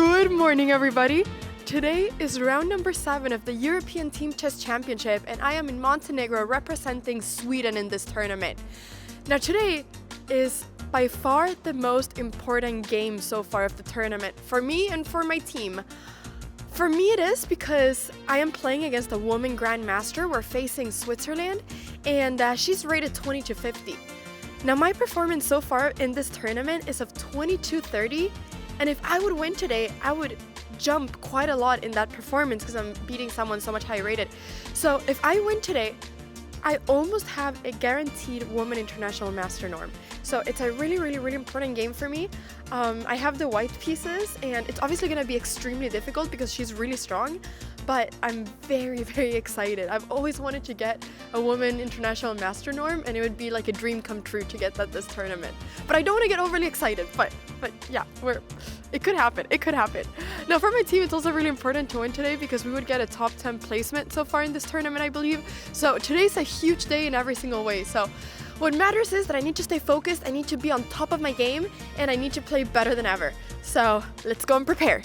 Good morning, everybody. Today is round number 7 of the European Team Chess Championship, and I am in Montenegro representing Sweden in this tournament. Now, today is by far the most important game so far of the tournament for me and for my team. For me, it is because I am playing against a woman grandmaster. We're facing Switzerland, and she's rated 20 to 50. Now, my performance so far in this tournament is of 22-30, and if I would win today, I would jump quite a lot in that performance because I'm beating someone so much higher rated. So if I win today, I almost have a guaranteed woman international master norm. So it's a really important game for me. I have the white pieces, and it's obviously going to be extremely difficult because she's really strong, but I'm very excited. I've always wanted to get a woman international master norm, and it would be like a dream come true to get that this tournament. But I don't want to get overly excited, but yeah, it could happen. It could happen. Now, for my team, it's also really important to win today because we would get a top 10 placement so far in this tournament, I believe. So today's a huge day in every single way. So what matters is that I need to stay focused, I need to be on top of my game, and I need to play better than ever. So let's go and prepare.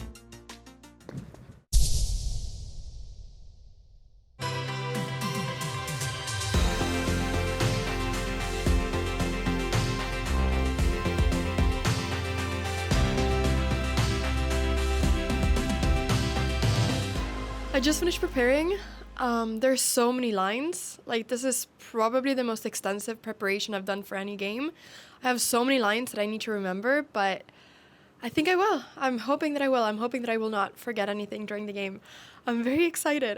I just finished preparing. There's so many lines. Like, this is probably the most extensive preparation I've done for any game. I have so many lines that I need to remember, but I think I will. I'm hoping that I will. I'm hoping that I will not forget anything during the game. I'm very excited.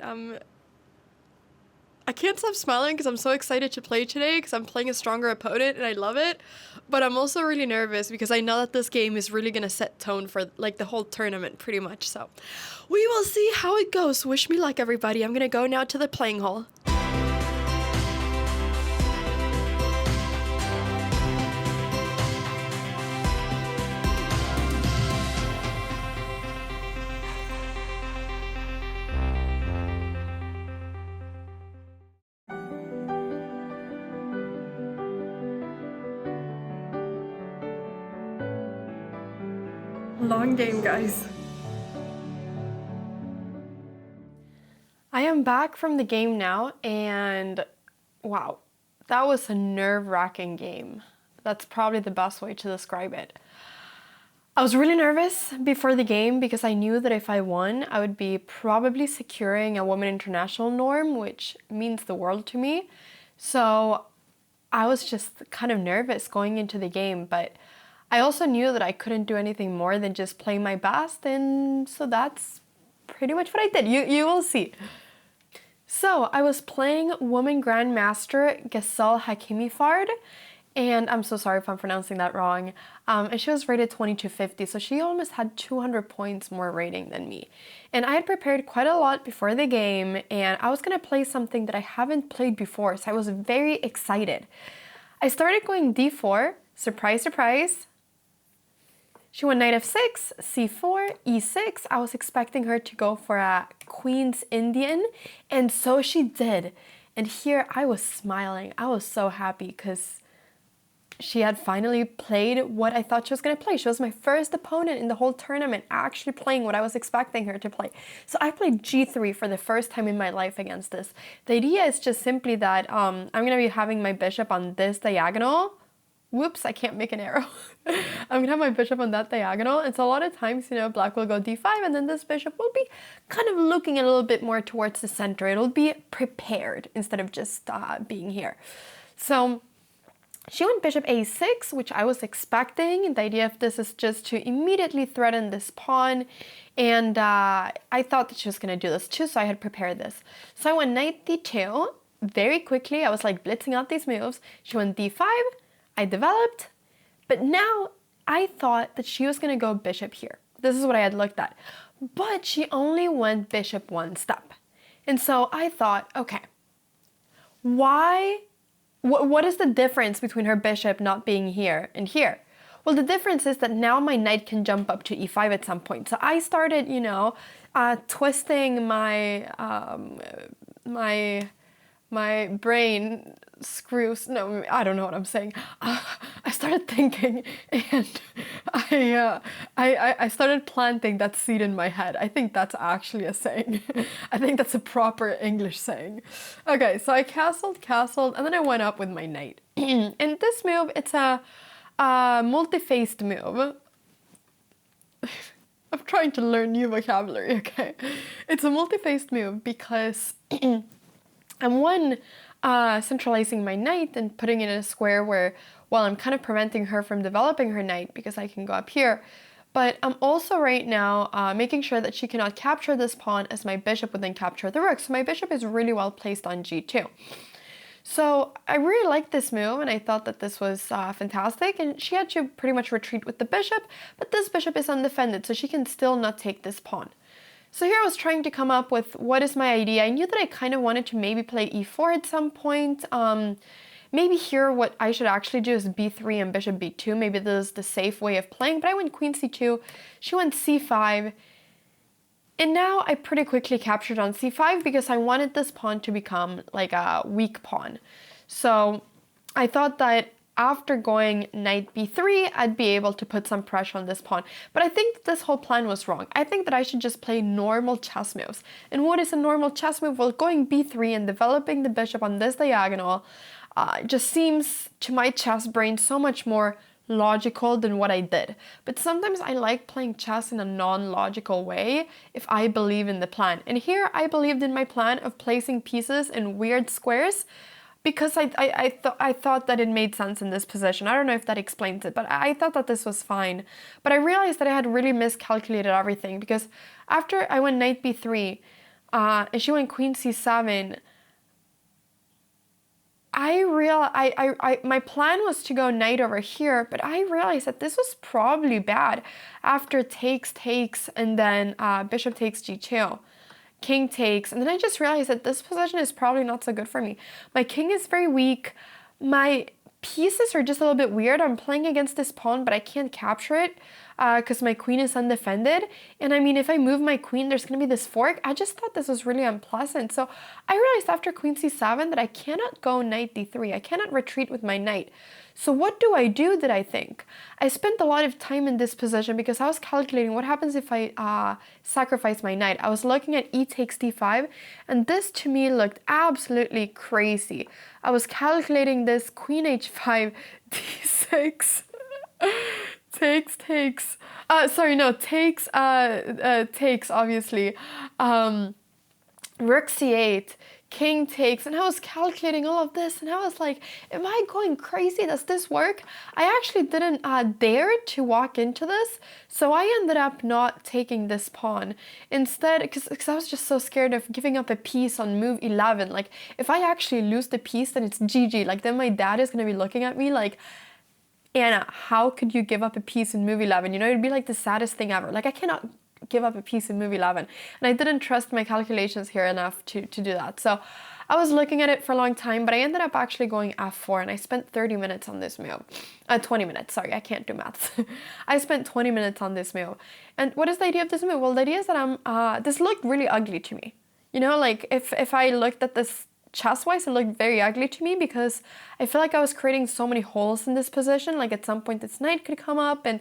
I can't stop smiling because I'm so excited to play today because I'm playing a stronger opponent and I love it. But I'm also really nervous because I know that this game is really going to set tone for like the whole tournament pretty much. So we will see how it goes. Wish me luck, everybody. I'm going to go now to the playing hall. Long game, guys. I am back from the game now, and wow, that was a nerve-wracking game. That's probably the best way to describe it. I was really nervous before the game because I knew that if I won, I would be probably securing a women international norm, which means the world to me. So I was just kind of nervous going into the game, but I also knew that I couldn't do anything more than just play my best, and so that's pretty much what I did. You will see. So I was playing woman grandmaster Giselle Hakimifard, and I'm so sorry if I'm pronouncing that wrong. And she was rated 20 to 50, so she almost had 200 points more rating than me. And I had prepared quite a lot before the game, and I was gonna play something that I haven't played before, so I was very excited. I started going d4, surprise, surprise. She went knight f6, c4, e6. I was expecting her to go for a Queen's Indian, and so she did. And here I was smiling. I was so happy because she had finally played what I thought she was going to play. She was my first opponent in the whole tournament, actually playing what I was expecting her to play. So I played g3 for the first time in my life against this. The idea is just simply that I'm going to be having my bishop on this diagonal. Whoops, I can't make an arrow. I'm gonna have my bishop on that diagonal, and so a lot of times, black will go d5, and then this bishop will be kind of looking a little bit more towards the center. It'll be prepared instead of just being here. So she went bishop a6, which I was expecting. The idea of this is just to immediately threaten this pawn, and I thought that she was gonna do this too, so I had prepared this. So I went knight d2. Very quickly, I was like blitzing out these moves. She went d5. I developed, but now I thought that she was going to go bishop here. This is what I had looked at. But she only went bishop one step. And so I thought, okay, what is the difference between her bishop not being here and here? Well, the difference is that now my knight can jump up to e5 at some point. So I started, twisting my my brain screws. No, I don't know what I'm saying. I started thinking, and I started planting that seed in my head. I think that's actually a saying. I think that's a proper English saying. Okay, so I castled, and then I went up with my knight. And this move, it's a multi-faced move. I'm trying to learn new vocabulary, okay? It's a multi-faced move because I'm centralizing my knight and putting it in a square where, well, I'm kind of preventing her from developing her knight because I can go up here. But I'm also right now making sure that she cannot capture this pawn as my bishop would then capture the rook. So my bishop is really well placed on g2. So I really liked this move and I thought that this was fantastic, and she had to pretty much retreat with the bishop, but this bishop is undefended, so she can still not take this pawn. So here I was trying to come up with what is my idea. I knew that I kind of wanted to maybe play e4 at some point. Maybe here what I should actually do is b3 and bishop b2. Maybe this is the safe way of playing, but I went queen c2, she went c5, and now I pretty quickly captured on c5 because I wanted this pawn to become like a weak pawn. So I thought that after going knight b3, I'd be able to put some pressure on this pawn. But I think this whole plan was wrong. I think that I should just play normal chess moves. And what is a normal chess move? Well, going b3 and developing the bishop on this diagonal just seems to my chess brain so much more logical than what I did. But sometimes I like playing chess in a non-logical way if I believe in the plan. And here I believed in my plan of placing pieces in weird squares because I thought that it made sense in this position. I don't know if that explains it, but I thought that this was fine. But I realized that I had really miscalculated everything because after I went knight b3 and she went queen c7, my plan was to go knight over here, but I realized that this was probably bad after takes, and then bishop takes g2, king takes, and then I just realized that this position is probably not so good for me. My king is very weak, my pieces are just a little bit weird. I'm playing against this pawn, but I can't capture it because my queen is undefended. And I mean, if I move my queen, there's going to be this fork. I just thought this was really unpleasant. So I realized after queen c7 that I cannot go knight d3. I cannot retreat with my knight. So what do I do, did I think? I spent a lot of time in this position because I was calculating what happens if I sacrifice my knight. I was looking at e takes d5, and this to me looked absolutely crazy. I was calculating this queen h5, d6, takes, takes, obviously, rook c8, king takes, and I was calculating all of this, and I was like, am I going crazy? Does this work? I actually didn't dare to walk into this, so I ended up not taking this pawn. Instead, because I was just so scared of giving up a piece on move 11. Like, if I actually lose the piece, then it's GG. Like, then my dad is going to be looking at me like, Anna, how could you give up a piece in move 11? You know, it'd be like the saddest thing ever. Like, I cannot give up a piece in move 11. And I didn't trust my calculations here enough to do that. So I was looking at it for a long time, but I ended up actually going f4, and I spent 30 minutes on this move. 20 minutes, sorry, I can't do maths. I spent 20 minutes on this move. And what is the idea of this move? Well, the idea is that this looked really ugly to me. You know, like if I looked at this chess-wise, it looked very ugly to me because I feel like I was creating so many holes in this position. Like at some point this knight could come up, and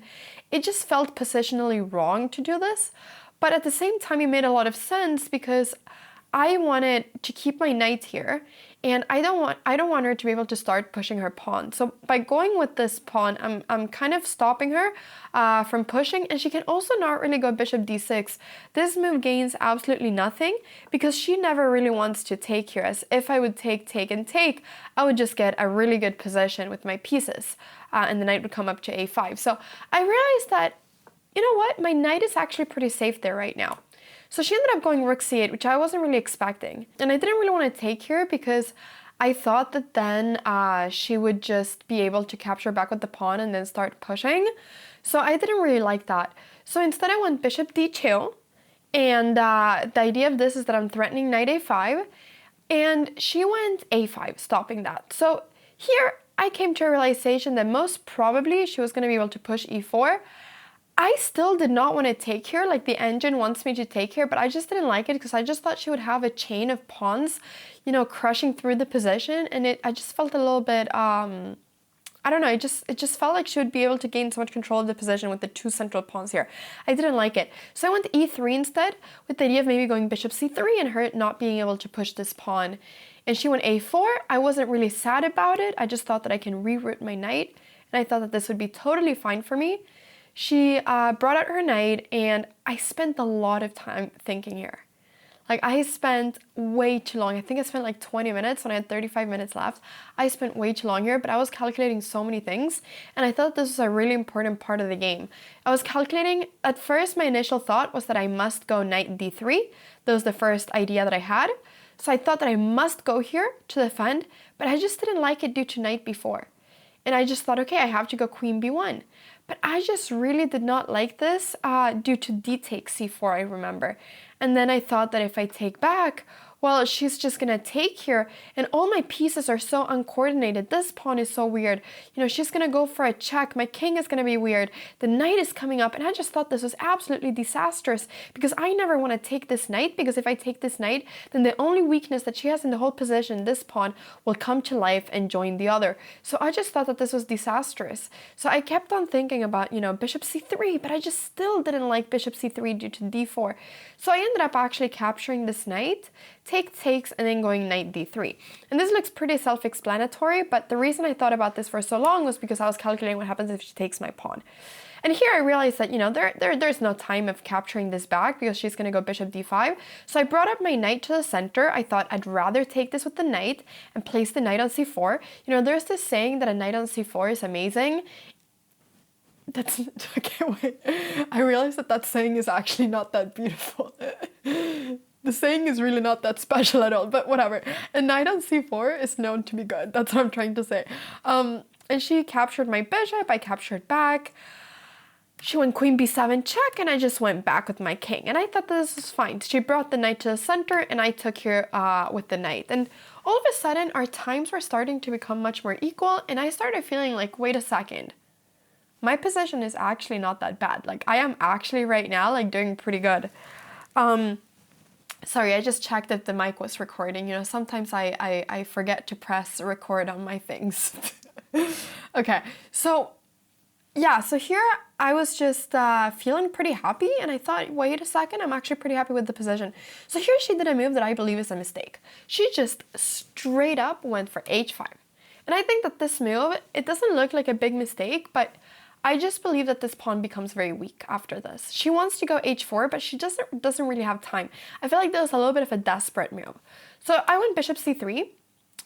it just felt positionally wrong to do this. But at the same time, it made a lot of sense because I wanted to keep my knight here, and I don't want her to be able to start pushing her pawn. So by going with this pawn, I'm kind of stopping her from pushing, and she can also not really go bishop d6. This move gains absolutely nothing because she never really wants to take here. As if I would take, and take, I would just get a really good position with my pieces, and the knight would come up to a5. So I realized that, you know what, my knight is actually pretty safe there right now. So she ended up going rook c8, which I wasn't really expecting. And I didn't really want to take here because I thought that then she would just be able to capture back with the pawn and then start pushing. So I didn't really like that. So instead I went bishop d2. And the idea of this is that I'm threatening knight a5. And she went a5, stopping that. So here I came to a realization that most probably she was going to be able to push e4. I still did not want to take here, like the engine wants me to take here, but I just didn't like it because I just thought she would have a chain of pawns, you know, crushing through the position, and I just felt a little bit, I don't know, it just felt like she would be able to gain so much control of the position with the 2 central pawns here. I didn't like it. So I went e3 instead, with the idea of maybe going bishop c3 and her not being able to push this pawn. And she went a4. I wasn't really sad about it. I just thought that I can reroute my knight, and I thought that this would be totally fine for me. She brought out her knight, and I spent a lot of time thinking here. Like, I spent way too long. I think I spent like 20 minutes when I had 35 minutes left. I spent way too long here, but I was calculating so many things, and I thought this was a really important part of the game. I was calculating, at first my initial thought was that I must go knight d3. That was the first idea that I had. So I thought that I must go here to defend, but I just didn't like it due to knight b4. And I just thought, okay, I have to go queen b1. But I just really did not like this due to d takes c4, I remember. And then I thought that if I take back, well, she's just gonna take here, and all my pieces are so uncoordinated. This pawn is so weird. You know, she's gonna go for a check. My king is gonna be weird. The knight is coming up, and I just thought this was absolutely disastrous because I never want to take this knight, because if I take this knight, then the only weakness that she has in the whole position, this pawn, will come to life and join the other. So I just thought that this was disastrous. So I kept on thinking about, you know, bishop c3, but I just still didn't like bishop c3 due to d4. So I ended up actually capturing this knight, takes, and then going knight d3. And this looks pretty self-explanatory, but the reason I thought about this for so long was because I was calculating what happens if she takes my pawn. And here I realized that, you know, there's no time of capturing this back because she's going to go bishop d5. So I brought up my knight to the center. I thought I'd rather take this with the knight and place the knight on c4. You know, there's this saying that a knight on c4 is amazing. That's, okay, wait. I realized that saying is actually not that beautiful. The saying is really not that special at all, but whatever. A knight on c4 is known to be good. That's what I'm trying to say. And she captured my bishop. I captured back. She went queen b7 check, and I just went back with my king. And I thought this was fine. She brought the knight to the center, and I took here with the knight. And all of a sudden, our times were starting to become much more equal, and I started feeling like, wait a second. My position is actually not that bad. Like, I am actually right now, like, doing pretty good. Sorry, I just checked if the mic was recording. You know, sometimes I forget to press record on my things. Okay, so yeah, so here I was just feeling pretty happy, and I thought, wait a second, I'm actually pretty happy with the position. So here she did a move that I believe is a mistake. She just straight up went for h5. And I think that this move, it doesn't look like a big mistake, but I just believe that this pawn becomes very weak after this. She wants to go h4, but she doesn't really have time. I feel like that was a little bit of a desperate move. So I went bishop c3.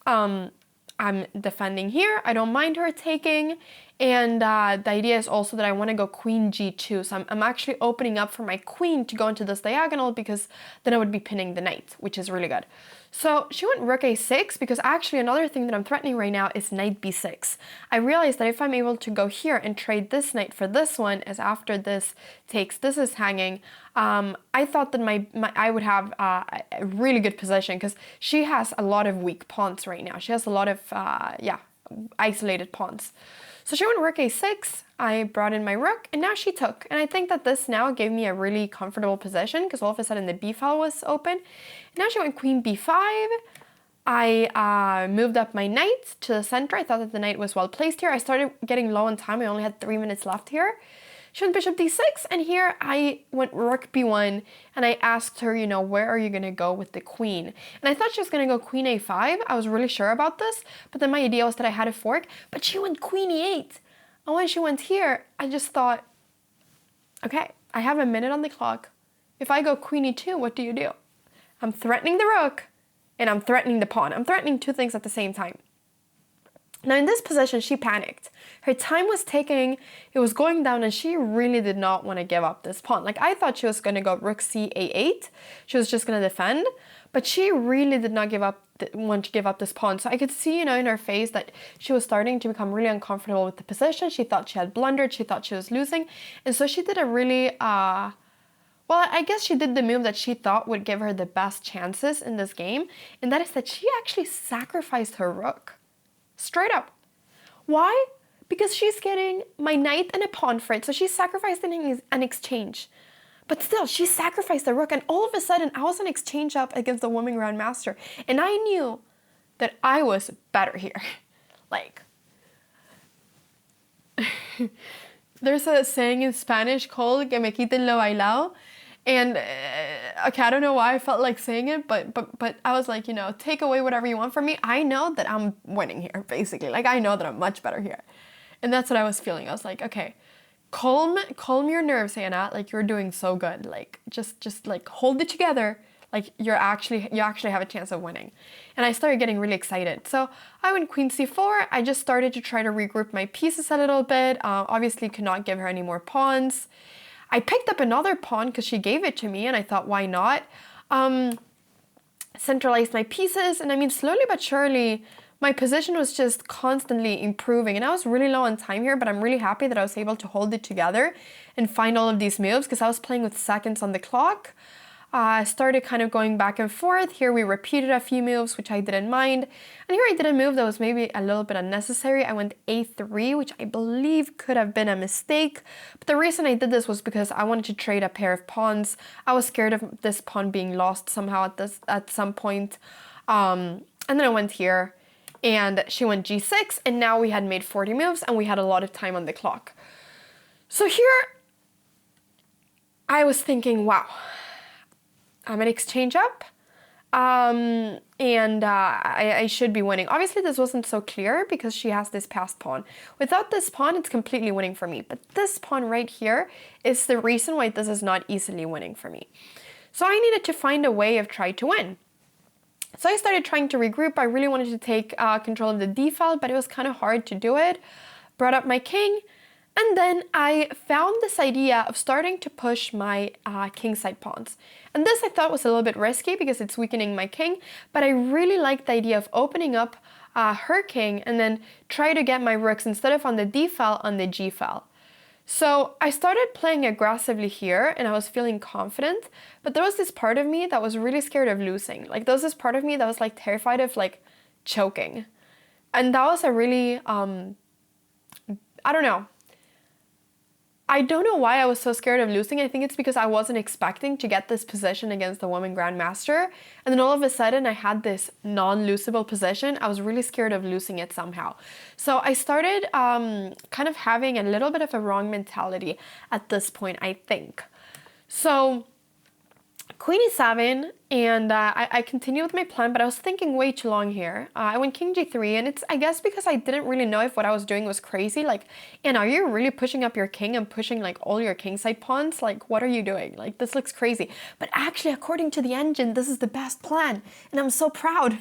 I'm defending here. I don't mind her taking. And the idea is also that I want to go queen g2. So I'm actually opening up for my queen to go into this diagonal, because then I would be pinning the knight, which is really good. So she went rook a6, because actually another thing that I'm threatening right now is knight b6. I realized that if I'm able to go here and trade this knight for this one, as after this takes, this is hanging, I thought that I would have a really good position, because she has a lot of weak pawns right now. She has a lot of, isolated pawns. So she went rook a6, I brought in my rook, and now she took. And I think that this now gave me a really comfortable position, because all of a sudden the b file was open. And now she went queen b5. I moved up my knight to the center. I thought that the knight was well placed here. I started getting low on time. I only had 3 minutes left here. She went bishop d6, and here I went rook b1, and I asked her, you know, where are you going to go with the queen? And I thought she was going to go queen a5. I was really sure about this, but then my idea was that I had a fork, but she went queen e8. And when she went here, I just thought, okay, I have a minute on the clock. If I go queen e2, what do you do? I'm threatening the rook, and I'm threatening the pawn. I'm threatening two things at the same time. Now in this position, she panicked. Her time was ticking, it was going down, and she really did not want to give up this pawn. Like, I thought she was going to go rook c a8. She was just going to defend, but she really did not want to give up this pawn. So I could see, you know, in her face that she was starting to become really uncomfortable with the position. She thought she had blundered, she thought she was losing, and so she did a really, well, I guess she did the move that she thought would give her the best chances in this game, and that is that she actually sacrificed her rook. Straight up. Why? because she's getting my knight and a pawn for it. So she sacrificed an exchange. But still, she sacrificed the rook, and all of a sudden, I was on exchange up against the woman grandmaster, and I knew that I was better here. Like, there's a saying in Spanish called "que me quiten lo bailado," and okay, I don't know why I felt like saying it, but I was like, take away whatever you want from me. I know that I'm winning here, basically. Like, I know that I'm much better here, and that's what I was feeling. I was like, okay. Calm your nerves, Hannah. Like, you're doing so good. Like, just like hold it together. Like, you actually have a chance of winning. And I started getting really excited. So I went queen c4. I just started to try to regroup my pieces a little bit. Obviously could not give her any more pawns. I picked up another pawn because she gave it to me, and I thought, why not? Centralized my pieces, and I mean, slowly but surely, my position was just constantly improving, and I was really low on time here, but I'm really happy that I was able to hold it together and find all of these moves because I was playing with seconds on the clock. I started kind of going back and forth. Here we repeated a few moves, which I didn't mind. And here I did a move that was maybe a little bit unnecessary. I went a3, which I believe could have been a mistake. But the reason I did this was because I wanted to trade a pair of pawns. I was scared of this pawn being lost somehow at some point. And then I went here. And she went g6, and now we had made 40 moves, and we had a lot of time on the clock. So here, I was thinking, wow, I'm an exchange up, and I should be winning. Obviously, this wasn't so clear because she has this passed pawn. Without this pawn, it's completely winning for me. But this pawn right here is the reason why this is not easily winning for me. So I needed to find a way of trying to win. So I started trying to regroup. I really wanted to take control of the d file, but it was kind of hard to do it. Brought up my king, and then I found this idea of starting to push my kingside pawns. And this I thought was a little bit risky because it's weakening my king, but I really liked the idea of opening up her king and then try to get my rooks instead of on the d file, on the g file. So I started playing aggressively here, and I was feeling confident, but there was this part of me that was really scared of losing. Like, there was this part of me that was like terrified of like choking. And that was a really, I don't know. I don't know why I was so scared of losing. I think it's because I wasn't expecting to get this position against the woman grandmaster. And then all of a sudden I had this non-losable position. I was really scared of losing it somehow. So I started kind of having a little bit of a wrong mentality at this point, I think. So queen e7, and I continued with my plan, but I was thinking way too long here. I went king g3, and it's, I guess, because I didn't really know if what I was doing was crazy. Like, and are you really pushing up your king and pushing like all your kingside pawns? Like, what are you doing? Like, this looks crazy. But actually, according to the engine, this is the best plan, and I'm so proud.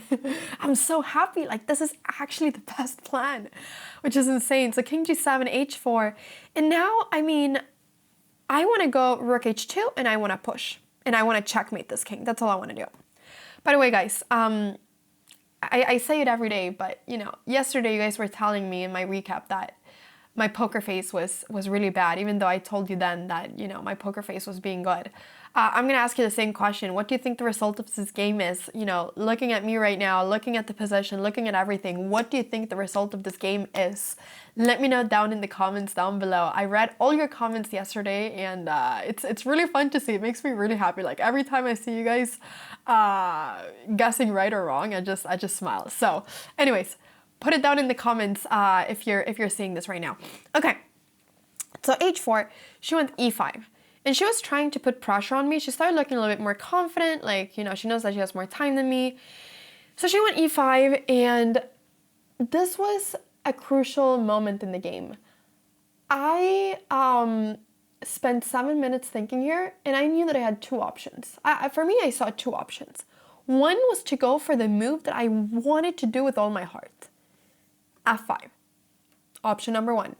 I'm so happy. Like, this is actually the best plan, which is insane. So king g7, h4, and now, I mean, I want to go rook h2, and I want to push. And I want to checkmate this king. That's all I want to do. By the way, guys, I say it every day, but, yesterday you guys were telling me in my recap that my poker face was really bad, even though I told you then that, my poker face was being good. I'm going to ask you the same question. What do you think the result of this game is? Looking at me right now, looking at the position, looking at everything, what do you think the result of this game is? Let me know down in the comments down below. I read all your comments yesterday, and it's really fun to see. It makes me really happy. Like, every time I see you guys guessing right or wrong, I just smile. So anyways, put it down in the comments if you're seeing this right now. Okay, so h4, she went e5. And she was trying to put pressure on me. She started looking a little bit more confident, like, she knows that she has more time than me. So she went e5, and this was a crucial moment in the game. I spent 7 minutes thinking here, and I knew that I had two options. For me, I saw two options. One was to go for the move that I wanted to do with all my heart. f5. Option number one.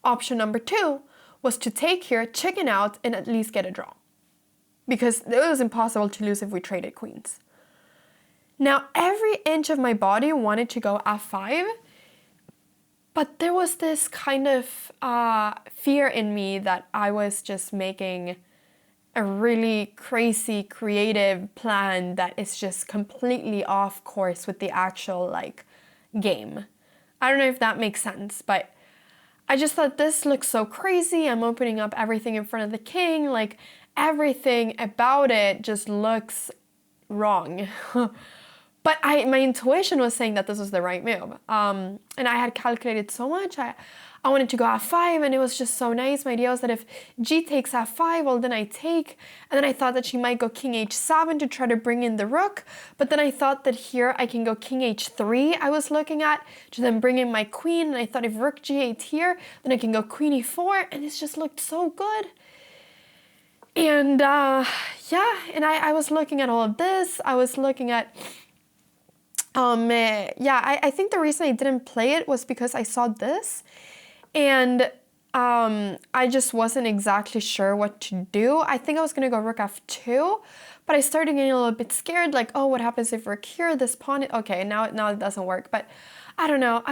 Option number two was to take here, chicken out, and at least get a draw. Because it was impossible to lose if we traded queens. Now, every inch of my body wanted to go f5, but there was this kind of fear in me that I was just making a really crazy, creative plan that is just completely off course with the actual, game. I don't know if that makes sense, but I just thought this looks so crazy. I'm opening up everything in front of the king. Like everything about it just looks wrong. But my intuition was saying that this was the right move. And I had calculated so much. I wanted to go f5 and it was just so nice. My idea was that if g takes f5, well then I take. And then I thought that she might go king h7 to try to bring in the rook. But then I thought that here I can go king h3 I was looking at to then bring in my queen. And I thought if rook g8 here, then I can go queen e4. And this just looked so good. And yeah, and I was looking at all of this. I was looking at I think the reason I didn't play it was because I saw this and I just wasn't exactly sure what to do. I think I was gonna go rook f2, but I started getting a little bit scared, like, oh, what happens if rook here, this pawn, okay, now it doesn't work. But I don't know,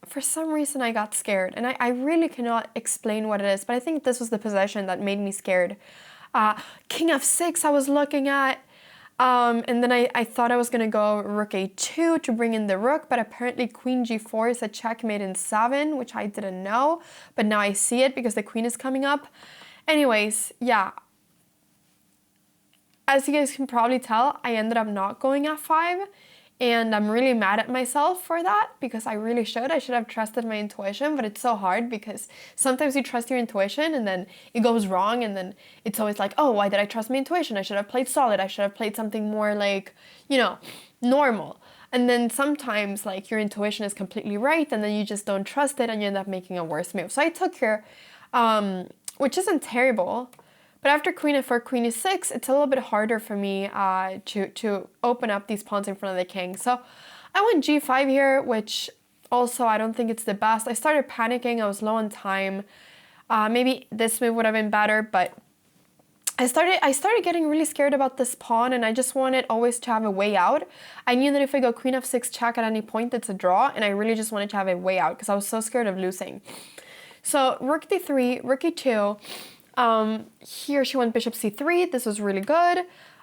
for some reason I got scared and I really cannot explain what it is, but I think this was the position that made me scared. King f6 I was looking at. And then I thought I was going to go rook a2 to bring in the rook, but apparently queen g4 is a checkmate in 7, which I didn't know, but now I see it because the queen is coming up. Anyways, yeah. As you guys can probably tell, I ended up not going f5, and I'm really mad at myself for that because I really should. I should have trusted my intuition, but it's so hard because sometimes you trust your intuition and then it goes wrong and then it's always like, oh, why did I trust my intuition? I should have played solid. I should have played something more like, normal. And then sometimes like your intuition is completely right and then you just don't trust it and you end up making a worse move. So I took here, which isn't terrible. But after queen f4, queen e6, it's a little bit harder for me to open up these pawns in front of the king. So I went g5 here, which also I don't think it's the best. I started panicking. I was low on time. Maybe this move would have been better, but I started getting really scared about this pawn and I just wanted always to have a way out. I knew that if I go queen f6 check at any point, it's a draw, and I really just wanted to have a way out because I was so scared of losing. So rook d3, rook e2. Here she went bishop c3, this was really good.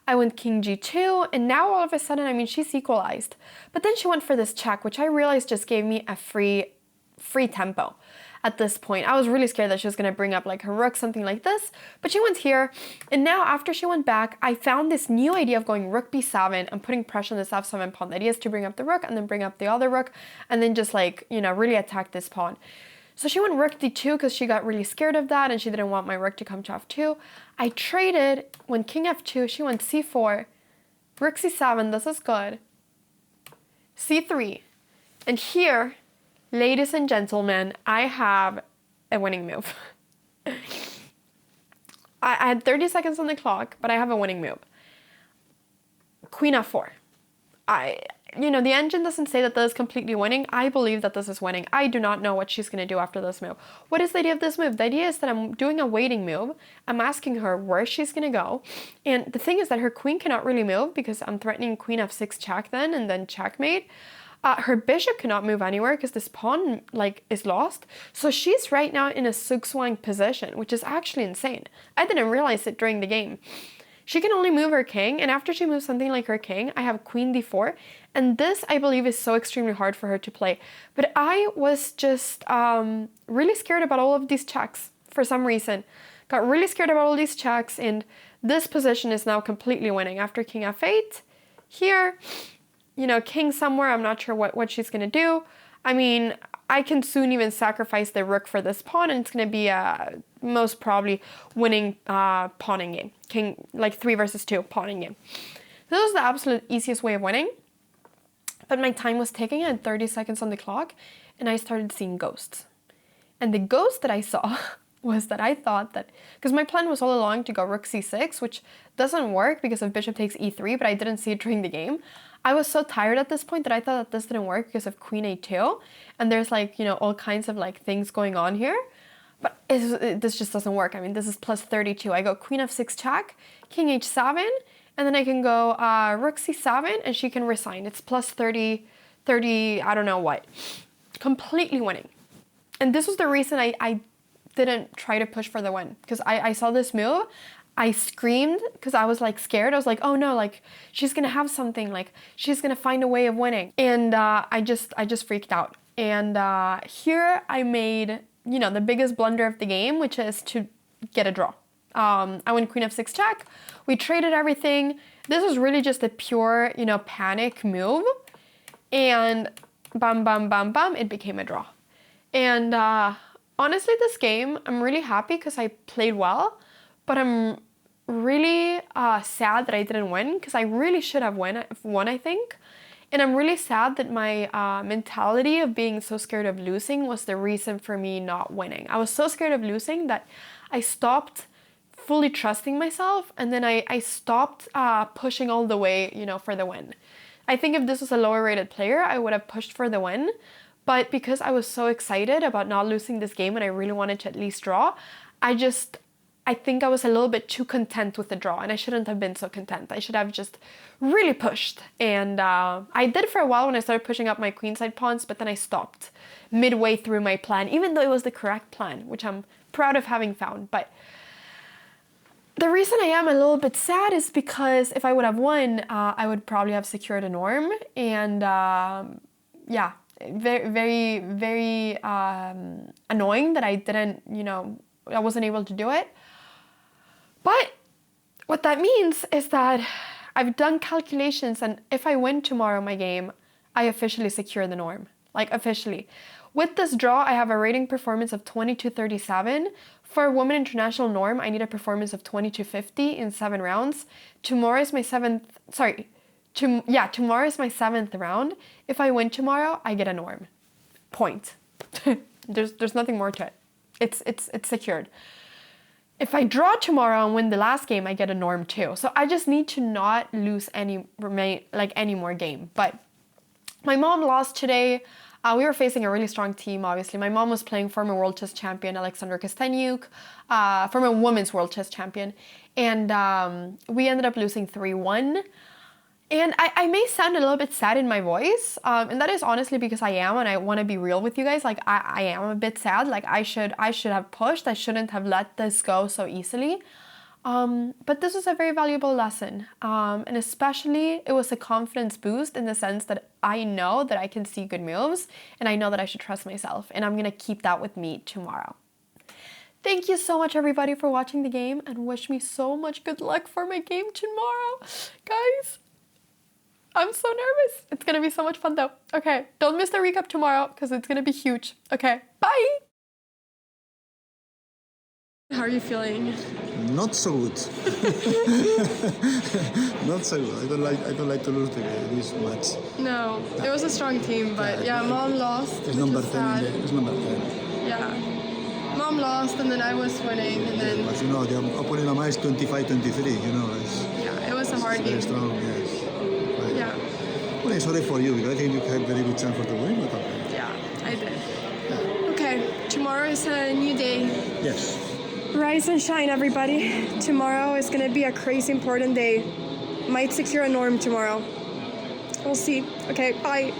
I went king g2, and now all of a sudden, I mean, she's equalized. But then she went for this check, which I realized just gave me a free tempo at this point. I was really scared that she was going to bring up like her rook, something like this, but she went here. And now after she went back, I found this new idea of going rook b7 and putting pressure on this f7 pawn. The idea is to bring up the rook and then bring up the other rook and then just like, really attack this pawn. So she went rook d2 because she got really scared of that and she didn't want my rook to come to f2. I traded, when king f2, she went c4, rook c7, this is good, c3. And here, ladies and gentlemen, I have a winning move. I had 30 seconds on the clock, but I have a winning move. Queen f4. The engine doesn't say that this is completely winning. I believe that this is winning. I do not know what she's going to do after this move. What is the idea of this move? The idea is that I'm doing a waiting move. I'm asking her where she's going to go. And the thing is that her queen cannot really move because I'm threatening queen f6 check then and then checkmate. Her bishop cannot move anywhere because this pawn is lost. So she's right now in a zugzwang position, which is actually insane. I didn't realize it during the game. She can only move her king, and after she moves something like her king, I have queen d4, and this, I believe, is so extremely hard for her to play. But I was just really scared about all of these checks for some reason. Got really scared about all these checks, and this position is now completely winning. After king f8, here, king somewhere, I'm not sure what she's going to do. I mean, I can soon even sacrifice the rook for this pawn, and it's going to be a most probably winning pawning game. King, 3 versus 2 pawning game. This was the absolute easiest way of winning. But my time was ticking. I had 30 seconds on the clock, and I started seeing ghosts. And the ghost that I saw was that I thought that, because my plan was all along to go rook c6, which doesn't work because of bishop takes e3, but I didn't see it during the game. I was so tired at this point that I thought that this didn't work because of queen a2, and there's all kinds of things going on here. But this just doesn't work. I mean, this is plus 32. I go queen f6 check, king h7, and then I can go rook c7, and she can resign. It's plus 30, I don't know what. Completely winning. And this was the reason I didn't try to push for the win, because I saw this move. I screamed because I was scared. I was like, oh no, she's gonna have something, she's gonna find a way of winning. And I just freaked out. And here I made the biggest blunder of the game, which is to get a draw. I went queen f6 check. We traded everything. This was really just a pure, panic move. And bam, bam, bam, bam, it became a draw. And honestly, this game, I'm really happy because I played well, but I'm really sad that I didn't win because I really should have won, I think. And I'm really sad that my mentality of being so scared of losing was the reason for me not winning. I was so scared of losing that I stopped fully trusting myself, and then I stopped pushing all the way, for the win. I think if this was a lower rated player, I would have pushed for the win, but because I was so excited about not losing this game and I really wanted to at least draw, I think I was a little bit too content with the draw, and I shouldn't have been so content. I should have just really pushed, and I did for a while when I started pushing up my queenside pawns, but then I stopped midway through my plan, even though it was the correct plan, which I'm proud of having found. But the reason I am a little bit sad is because if I would have won, I would probably have secured a norm, and yeah, very, very, very annoying that I didn't, I wasn't able to do it. But what that means is that I've done calculations, and if I win tomorrow my game, I officially secure the norm, like officially. With this draw, I have a rating performance of 2237. For a women international norm, I need a performance of 2250 in 7 rounds. Tomorrow is my tomorrow is my 7th round. If I win tomorrow, I get a norm. Point. There's nothing more to it. It's secured. If I draw tomorrow and win the last game, I get a norm too. So I just need to not lose any more game. But my mom lost today. We were facing a really strong team, obviously. My mom was playing former world chess champion Alexandra Kostenyuk, former women's world chess champion. And we ended up losing 3-1. And I may sound a little bit sad in my voice, and that is honestly because I am, and I want to be real with you guys. Like, I am a bit sad. Like, I should have pushed. I shouldn't have let this go so easily. But this was a very valuable lesson, and especially it was a confidence boost in the sense that I know that I can see good moves, and I know that I should trust myself, and I'm gonna keep that with me tomorrow. Thank you so much, everybody, for watching the game, and wish me so much good luck for my game tomorrow, guys. I'm so nervous. It's gonna be so much fun though. Okay, don't miss the recap tomorrow because it's gonna be huge. Okay, bye! How are you feeling? Not so good. Not so good. I don't like to lose this match. No, it was a strong team, but yeah, mom lost. It's number 10. It's number 10. Yeah. Mom lost and then I was winning, and then... But the opponent of mine is 25-23, Yeah, it was a hard game. Strong, yes. Right. Yeah. Well, I'm sorry for you, because I think you had very good chance for the win, but okay. Yeah, I did. Yeah. Okay, tomorrow is a new day. Yes. Rise and shine, everybody. Tomorrow is gonna be a crazy important day. Might secure a norm tomorrow. We'll see. Okay, bye.